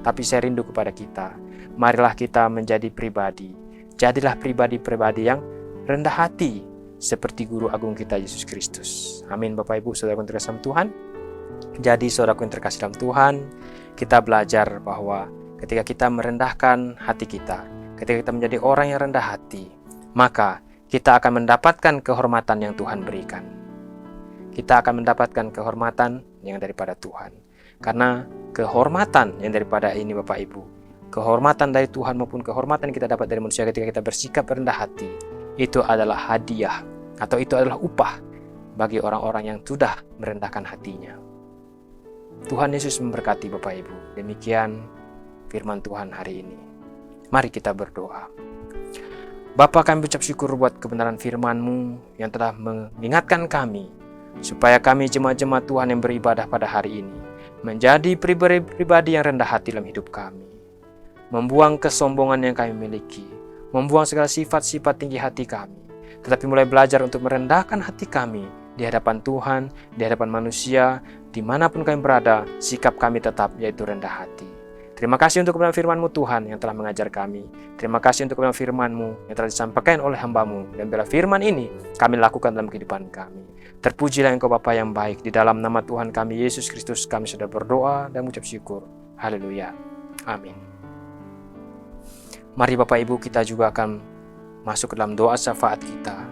Tapi saya rindu kepada kita, marilah kita menjadi pribadi, jadilah pribadi-pribadi yang rendah hati, seperti Guru Agung kita Yesus Kristus. Amin. Bapak Ibu Saudara yang terkasih dalam Tuhan. Jadi saudaraku yang terkasih dalam Tuhan, kita belajar bahwa ketika kita merendahkan hati kita, ketika kita menjadi orang yang rendah hati, maka kita akan mendapatkan kehormatan yang Tuhan berikan. Kita akan mendapatkan kehormatan yang daripada Tuhan. Karena kehormatan yang daripada ini Bapak Ibu, kehormatan dari Tuhan maupun kehormatan yang kita dapat dari manusia ketika kita bersikap rendah hati, itu adalah hadiah atau itu adalah upah bagi orang-orang yang sudah merendahkan hatinya. Tuhan Yesus memberkati Bapak Ibu. Demikian firman Tuhan hari ini. Mari kita berdoa. Bapa, kami ucap syukur buat kebenaran firman-Mu yang telah mengingatkan kami supaya kami jemaat-jemaat Tuhan yang beribadah pada hari ini menjadi pribadi yang rendah hati dalam hidup kami, membuang kesombongan yang kami miliki, membuang segala sifat-sifat tinggi hati kami, tetapi mulai belajar untuk merendahkan hati kami di hadapan Tuhan, di hadapan manusia, dimanapun kami berada, sikap kami tetap yaitu rendah hati. Terima kasih untuk kebenaran firman-Mu Tuhan yang telah mengajar kami. Terima kasih untuk kebenaran firman-Mu yang telah disampaikan oleh hamba-Mu. Dan bila firman ini kami lakukan dalam kehidupan kami. Terpujilah Engkau Bapa yang baik. Di dalam nama Tuhan kami Yesus Kristus kami sudah berdoa dan mengucap syukur. Haleluya. Amin. Mari Bapak Ibu, kita juga akan masuk ke dalam doa syafaat kita.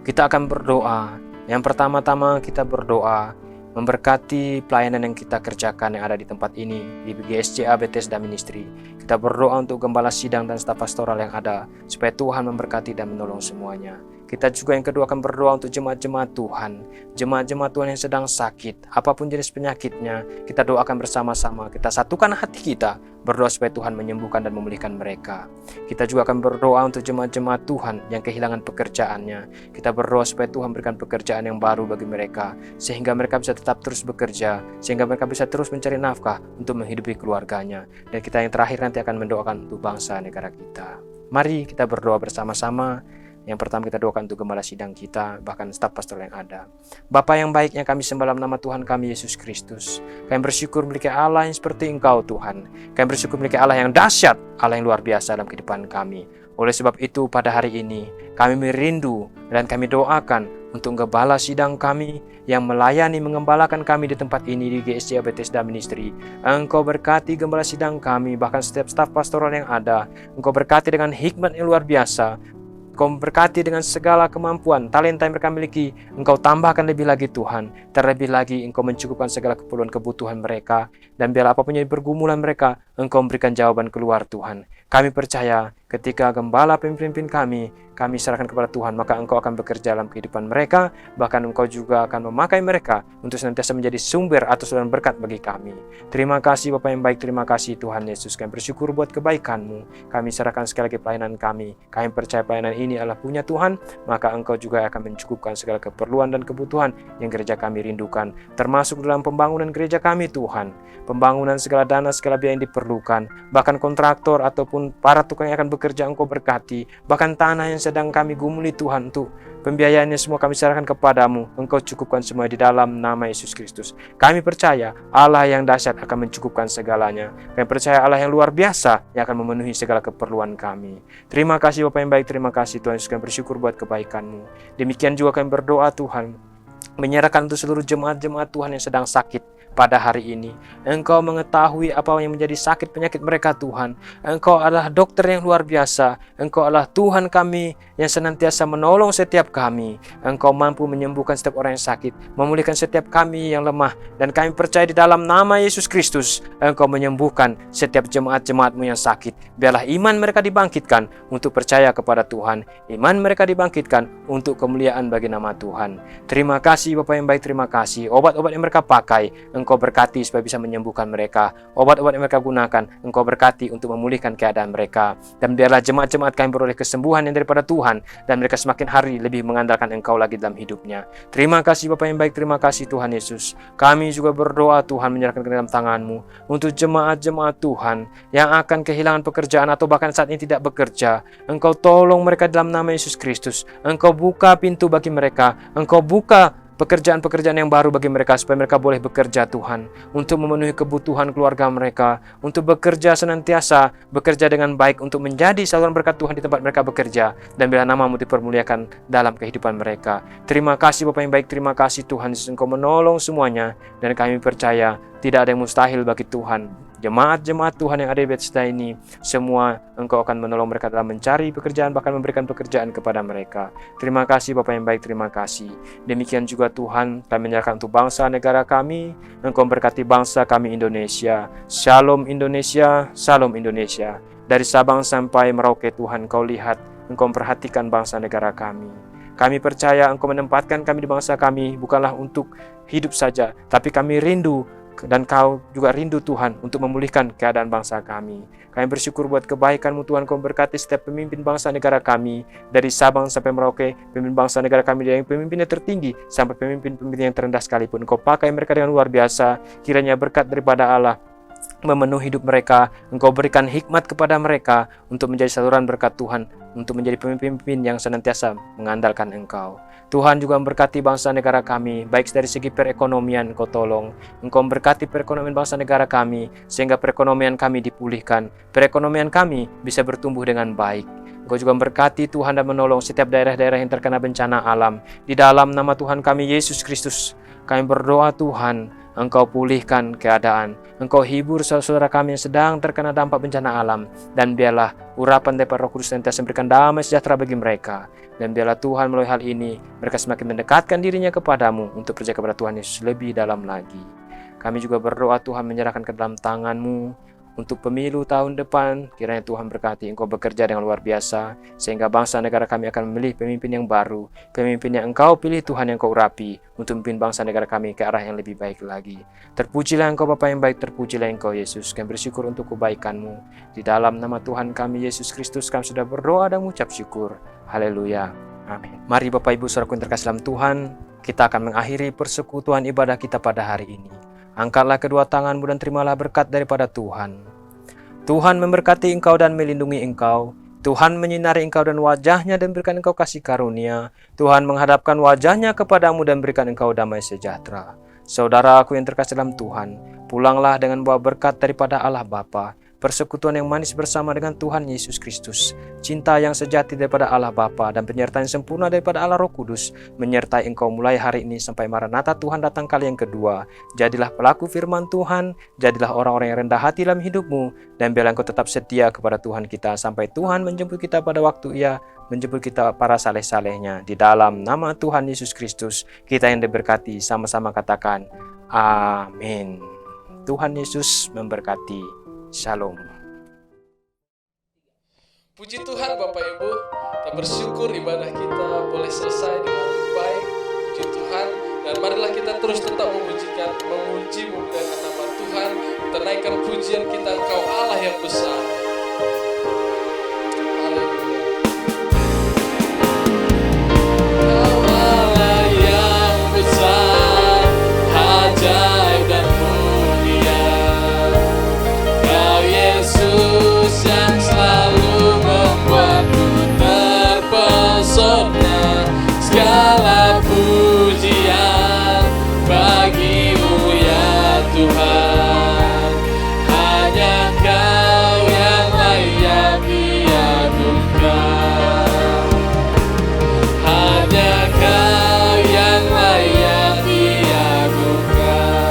Kita akan berdoa. Yang pertama-tama kita berdoa memberkati pelayanan yang kita kerjakan yang ada di tempat ini, di GSCA Bethesda Ministry. Kita berdoa untuk gembala sidang dan staf pastoral yang ada, supaya Tuhan memberkati dan menolong semuanya. Kita juga yang kedua akan berdoa untuk jemaat-jemaat Tuhan, jemaat-jemaat Tuhan yang sedang sakit, apapun jenis penyakitnya, kita doakan bersama-sama, kita satukan hati kita, berdoa supaya Tuhan menyembuhkan dan memulihkan mereka. Kita juga akan berdoa untuk jemaat-jemaat Tuhan yang kehilangan pekerjaannya. Kita berdoa supaya Tuhan berikan pekerjaan yang baru bagi mereka, sehingga mereka bisa tetap terus bekerja, sehingga mereka bisa terus mencari nafkah untuk menghidupi keluarganya. Dan kita yang terakhir nanti akan mendoakan untuk bangsa negara kita. Mari kita berdoa bersama-sama. Yang pertama kita doakan untuk gembala sidang kita, bahkan staf pastoral yang ada. Bapa yang baik yang kami sembah dalam nama Tuhan kami Yesus Kristus. Kami bersyukur memiliki Allah yang seperti Engkau Tuhan. Kami bersyukur memiliki Allah yang dahsyat, Allah yang luar biasa dalam kehidupan kami. Oleh sebab itu pada hari ini kami merindu dan kami doakan untuk gembala sidang kami yang melayani mengembalakan kami di tempat ini di GSCA Bethesda Ministry. Engkau berkati gembala sidang kami, bahkan setiap staf pastoral yang ada. Engkau berkati dengan hikmat yang luar biasa. Engkau berkati dengan segala kemampuan, talenta yang mereka miliki. Engkau tambahkan lebih lagi Tuhan. Terlebih lagi Engkau mencukupkan segala keperluan kebutuhan mereka. Dan biarlah apapun yang pergumulan mereka, Engkau memberikan jawaban keluar Tuhan. Kami percaya ketika gembala pemimpin kami serahkan kepada Tuhan, maka Engkau akan bekerja dalam kehidupan mereka. Bahkan Engkau juga akan memakai mereka untuk senantiasa menjadi sumber atau saluran berkat bagi kami. Terima kasih Bapa yang baik, terima kasih Tuhan Yesus. Kami bersyukur buat kebaikan-Mu. Kami serahkan sekali lagi pelayanan kami. Kami percaya pelayanan ini adalah punya Tuhan, maka Engkau juga akan mencukupkan segala keperluan dan kebutuhan yang gereja kami rindukan, termasuk dalam pembangunan gereja kami Tuhan. Pembangunan segala dana, segala biaya yang diperlukan, bahkan kontraktor ataupun para tukang yang akan bekerja Engkau berkati, bahkan tanah yang sedang kami gumuli Tuhan, untuk pembiayaannya semua kami serahkan kepadamu. Engkau cukupkan semua di dalam nama Yesus Kristus. Kami percaya Allah yang dahsyat akan mencukupkan segalanya. Kami percaya Allah yang luar biasa yang akan memenuhi segala keperluan kami. Terima kasih Bapa yang baik, terima kasih Tuhan Yesus. Kami bersyukur buat kebaikan-Mu. Demikian juga kami berdoa Tuhan, menyerahkan untuk seluruh jemaat-jemaat Tuhan yang sedang sakit pada hari ini. Engkau mengetahui apa yang menjadi sakit penyakit mereka Tuhan. Engkau adalah dokter yang luar biasa. Engkau adalah Tuhan kami yang senantiasa menolong setiap kami. Engkau mampu menyembuhkan setiap orang yang sakit, memulihkan setiap kami yang lemah. Dan kami percaya di dalam nama Yesus Kristus, Engkau menyembuhkan setiap jemaat-jemaat-Mu yang sakit. Biarlah iman mereka dibangkitkan untuk percaya kepada Tuhan. Iman mereka dibangkitkan untuk kemuliaan bagi nama Tuhan. Terima kasih Bapa yang baik, terima kasih. Obat-obat yang mereka pakai, Engkau berkati supaya bisa menyembuhkan mereka. Obat-obat yang mereka gunakan, Engkau berkati untuk memulihkan keadaan mereka. Dan biarlah jemaat-jemaat kami beroleh kesembuhan yang daripada Tuhan, dan mereka semakin hari lebih mengandalkan Engkau lagi dalam hidupnya. Terima kasih Bapa yang baik, terima kasih Tuhan Yesus. Kami juga berdoa Tuhan, menyerahkan ke dalam tangan-Mu untuk jemaat-jemaat Tuhan yang akan kehilangan pekerjaan atau bahkan saat ini tidak bekerja. Engkau tolong mereka dalam nama Yesus Kristus. Engkau buka pintu bagi mereka. Engkau buka pekerjaan-pekerjaan yang baru bagi mereka, supaya mereka boleh bekerja Tuhan, untuk memenuhi kebutuhan keluarga mereka, untuk bekerja senantiasa, bekerja dengan baik, untuk menjadi saluran berkat Tuhan di tempat mereka bekerja, dan bila nama-Mu dipermuliakan dalam kehidupan mereka. Terima kasih Bapa yang baik, terima kasih Tuhan Yesus. Engkau menolong semuanya, dan kami percaya tidak ada yang mustahil bagi Tuhan. Jemaat-jemaat Tuhan yang ada di Bethesda ini, semua Engkau akan menolong mereka dalam mencari pekerjaan, bahkan memberikan pekerjaan kepada mereka. Terima kasih Bapa yang baik, terima kasih. Demikian juga Tuhan, kami menyerahkan untuk bangsa negara kami. Engkau berkati bangsa kami Indonesia. Shalom Indonesia, Shalom Indonesia. Dari Sabang sampai Merauke Tuhan, Engkau lihat, Engkau memperhatikan bangsa negara kami. Kami percaya Engkau menempatkan kami di bangsa kami bukanlah untuk hidup saja, tapi kami rindu Dan Kau juga rindu Tuhan untuk memulihkan keadaan bangsa kami. Kami bersyukur buat kebaikan-Mu Tuhan. Kau berkati setiap pemimpin bangsa negara kami, dari Sabang sampai Merauke, pemimpin bangsa negara kami, dari yang pemimpinnya tertinggi sampai pemimpin-pemimpin yang terendah sekalipun. Kau pakai mereka dengan luar biasa. Kiranya berkat daripada Allah memenuhi hidup mereka. Engkau berikan hikmat kepada mereka untuk menjadi saluran berkat Tuhan, untuk menjadi pemimpin yang senantiasa mengandalkan Engkau. Tuhan juga memberkati bangsa negara kami, baik dari segi perekonomian Engkau tolong. Engkau memberkati perekonomian bangsa negara kami, sehingga perekonomian kami dipulihkan, perekonomian kami bisa bertumbuh dengan baik. Engkau juga memberkati Tuhan dan menolong setiap daerah-daerah yang terkena bencana alam. Di dalam nama Tuhan kami Yesus Kristus, kami berdoa Tuhan, Engkau pulihkan keadaan. Engkau hibur saudara-saudara kami yang sedang terkena dampak bencana alam. Dan biarlah urapan daripada Roh Kudus senantiasa memberikan damai sejahtera bagi mereka. Dan biarlah Tuhan melalui hal ini, mereka semakin mendekatkan dirinya kepadamu untuk percaya kepada Tuhan Yesus lebih dalam lagi. Kami juga berdoa Tuhan menyerahkan ke dalam tangan-Mu untuk pemilu tahun depan. Kiranya Tuhan berkati, Engkau bekerja dengan luar biasa, sehingga bangsa negara kami akan memilih pemimpin yang baru, pemimpin yang Engkau pilih Tuhan, yang Kau urapi untuk memimpin bangsa negara kami ke arah yang lebih baik lagi. Terpujilah Engkau Bapa yang baik, terpujilah Engkau Yesus. Kami bersyukur untuk kebaikan-Mu. Di dalam nama Tuhan kami Yesus Kristus kami sudah berdoa dan mengucap syukur. Haleluya. Amin. Mari Bapak Ibu Saudaraku yang terkasih dalam Tuhan, kita akan mengakhiri persekutuan ibadah kita pada hari ini. Angkatlah kedua tanganmu dan terimalah berkat daripada Tuhan. Tuhan memberkati engkau dan melindungi engkau. Tuhan menyinari engkau dan wajahnya dan berikan engkau kasih karunia. Tuhan menghadapkan wajahnya kepadamu dan berikan engkau damai sejahtera. Saudaraku yang terkasih dalam Tuhan, pulanglah dengan bawa berkat daripada Allah Bapa, persekutuan yang manis bersama dengan Tuhan Yesus Kristus, cinta yang sejati daripada Allah Bapa, dan penyertaan yang sempurna daripada Allah Roh Kudus menyertai engkau mulai hari ini sampai Maranatha Tuhan datang kali yang kedua. Jadilah pelaku firman Tuhan, jadilah orang-orang yang rendah hati dalam hidupmu, dan biarlah engkau tetap setia kepada Tuhan kita sampai Tuhan menjemput kita pada waktu Ia menjemput kita para saleh-salehnya. Di dalam nama Tuhan Yesus Kristus, kita yang diberkati sama-sama katakan amin. Tuhan Yesus memberkati. Shalom. Puji Tuhan Bapak Ibu, kita bersyukur ibadah kita boleh selesai dengan baik. Puji Tuhan, dan marilah kita terus tetap memuji memuliakan nama Tuhan. Kita naikkan pujian kita, Engkau Allah yang besar. Haleluya. Engkau Allah yang besar, ajaib dan mulia. Kau Yesus yang selalu membuatku terpesona. Segala pujian bagimu ya Tuhan. Hanya Kau yang layak diagungkan. Hanya Kau yang layak diagungkan.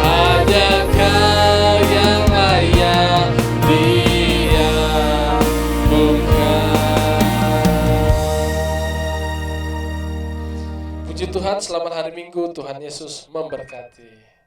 Hanya Kau yang layak diagungkan. Puji Tuhan, selamat hari Minggu. Tuhan Yesus memberkati.